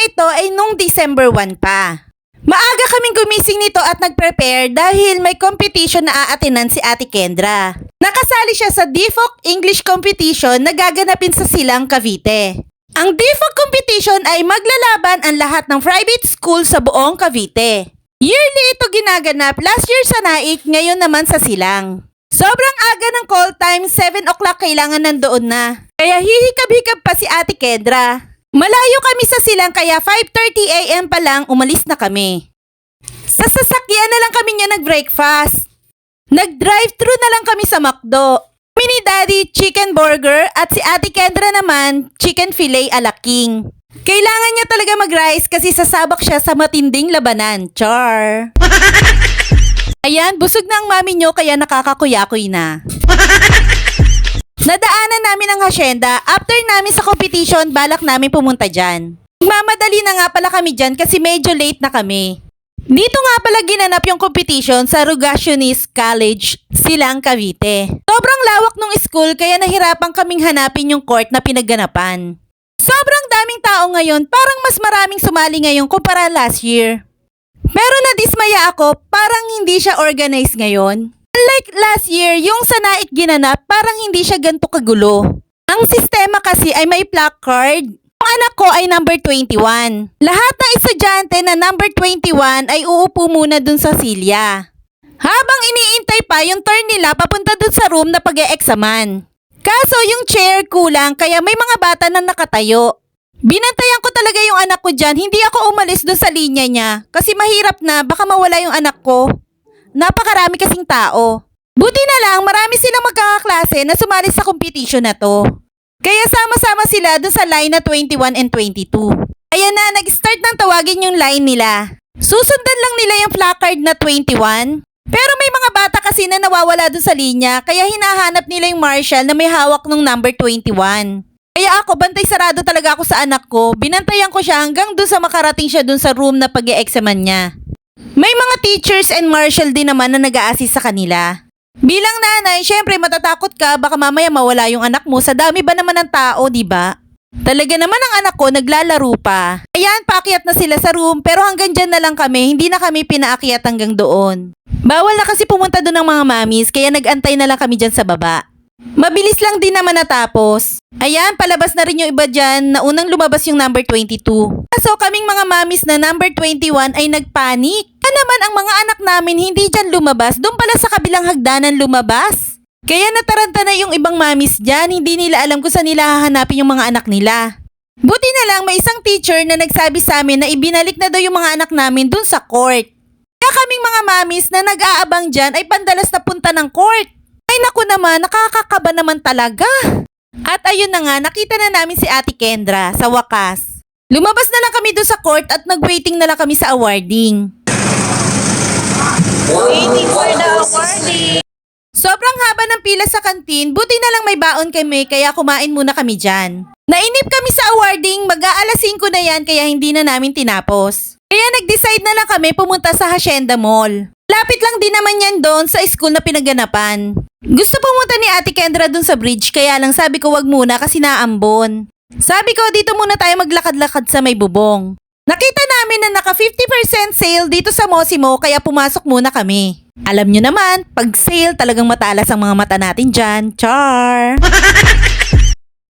ito ay nung December 1 pa. Maaga kaming gumising nito at nag-prepare dahil may competition na aatinan si Ate Kendra. Nakasali siya sa DFOC English competition na gaganapin sa Silang, Cavite. Ang DFOC competition ay maglalaban ang lahat ng private school sa buong Cavite. Yearly ito ginaganap, last year sa Naik, ngayon naman sa Silang. Sobrang aga ng call time, 7 o'clock kailangan nandoon na. Kaya hihikab-hikab pa si Ate Kendra. Malayo kami sa Silang kaya 5:30 AM pa lang umalis na kami. Sa sasakyan na lang kami niya nag-breakfast. Nag-drive-thru na lang kami sa McDo. Kami ni Daddy chicken burger at si Ate Kendra naman chicken fillet ala king. Kailangan niya talaga mag-rice kasi sasabak siya sa matinding labanan. Char! Ayan, busog na ang mami niyo kaya nakakakuyakoy na. Nadaanan namin ang hasyenda. After namin sa competition, balak namin pumunta dyan. Mamadali na nga pala kami dyan kasi medyo late na kami. Dito nga pala ginanap yung competition sa Rogationist College, Silang, Cavite. Sobrang lawak nung school kaya nahirapan kaming hanapin yung court na pinagganapan. Sobrang daming tao ngayon, parang mas maraming sumali ngayon kumpara last year. Pero nadismaya ako, parang hindi siya organized ngayon. Unlike last year, yung sa Naik ginanap, parang hindi siya ganito kagulo. Ang sistema kasi ay may placard. Yung anak ko ay number 21. Lahat ng estudyante na number 21 ay uupo muna dun sa silya. Habang iniintay pa yung turn nila papunta dun sa room na pag-e-examan. Kaso yung chair kulang kaya may mga bata na nakatayo. Binantayan ko talaga yung anak ko dyan, hindi ako umalis dun sa linya niya. Kasi mahirap na, baka mawala yung anak ko. Napakarami kasing tao. Buti na lang marami silang magkakaklase na sumali sa competition na to. Kaya sama-sama sila dun sa line na 21 and 22. Ayan na, nag-start ng tawagin yung line nila. Susundan lang nila yung placard na 21. Pero may mga bata kasi na nawawala dun sa linya kaya hinahanap nila yung marshal na may hawak ng number 21. Kaya ako, bantay sarado talaga ako sa anak ko. Binantayan ko siya hanggang dun sa makarating siya dun sa room na pag-e-examan niya. May mga teachers and marshal din naman na nag-a-assist sa kanila. Bilang nanay, syempre matatakot ka baka mamaya mawala yung anak mo sa dami ba naman ng tao, di ba? Talaga naman ang anak ko naglalaro pa. Ayan, paakyat na sila sa room pero hanggang dyan na lang kami, hindi na kami pinaakyat hanggang doon. Bawal na kasi pumunta doon ng mga mamis kaya nag-antay na lang kami dyan sa baba. Mabilis lang din naman natapos. Ayan, palabas na rin yung iba dyan na unang lumabas yung number 22. So kaming mga mamis na number 21 ay nagpanik. Kaya naman ang mga anak namin hindi dyan lumabas, doon pala sa kabilang hagdanan lumabas. Kaya nataranta na yung ibang mamis dyan, hindi nila alam kung saan nila hahanapin yung mga anak nila. Buti na lang may isang teacher na nagsabi sa amin na ibinalik na daw yung mga anak namin doon sa court. Kaya kaming mga mamis na nag-aabang dyan ay pandalas na punta ng court. Ay naku naman, nakakakaba naman talaga. At ayun na nga, nakita na namin si Ate Kendra sa wakas. Lumabas na lang kami doon sa court at nag-waiting na lang kami sa awarding. Waiting for the awarding. Sobrang haba ng pila sa kantin, buti na lang may baon kami kaya kumain muna kami dyan. Nainip kami sa awarding, mag-aalas 5 na yan kaya hindi na namin tinapos. Kaya nag-decide na lang kami pumunta sa Hacienda Mall. Lapit lang din naman yan doon sa school na pinaganapan. Gusto pumunta ni Ate Kendra doon sa bridge kaya lang sabi ko wag muna kasi naambon. Sabi ko dito muna tayo maglakad-lakad sa may bubong. Nakita namin na naka 50% sale dito sa Mosimo kaya pumasok muna kami. Alam nyo naman, pag sale talagang matalas ang mga mata natin dyan. Char!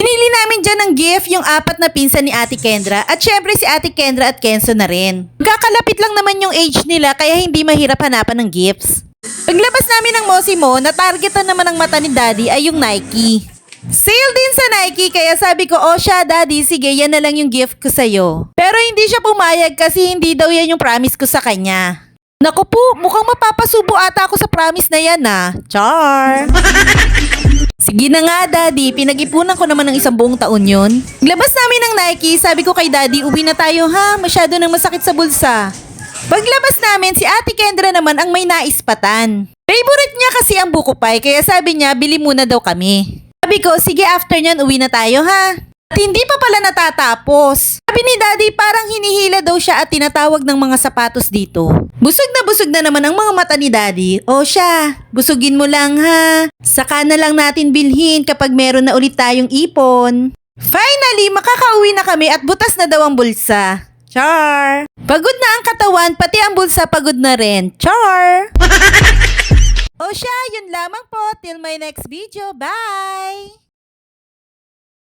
Pinili namin dyan ng gift yung 4 na pinsan ni Ate Kendra at syempre si Ate Kendra at Kenzo na rin. Magkakalapit lang naman yung age nila kaya hindi mahirap hanapan ng gifts. Paglabas namin ng Mosimo, na-targetan naman ng mata ni Daddy ay yung Nike. Sale din sa Nike kaya sabi ko, oh siya Daddy, sige yan na lang yung gift ko sa'yo. Pero hindi siya pumayag kasi hindi daw yan yung promise ko sa kanya. Naku po, mukhang mapapasubo ata ako sa promise na yan Char! Sige na nga Daddy, pinag-ipunan ko naman ng 1 buong taon yun. Glabas namin ng Nike, sabi ko kay Daddy, uwi na tayo ha, masyado nang masakit sa bulsa. Paglabas namin, si Ate Kendra naman ang may naispatan. Favorite niya kasi ang buko pie, kaya sabi niya, bili muna daw kami. Sabi ko, sige after nyan, uwi na tayo ha. At hindi pa pala natatapos. Sabi ni Daddy, parang hinihila daw siya at tinatawag ng mga sapatos dito. Busog na naman ang mga mata ni Daddy. O siya, busugin mo lang ha. Saka na lang natin bilhin kapag meron na ulit tayong ipon. Finally, makakauwi na kami at butas na daw ang bulsa. Char! Pagod na ang katawan, pati ang bulsa pagod na rin. Char! O siya, yun lamang po. Till my next video. Bye!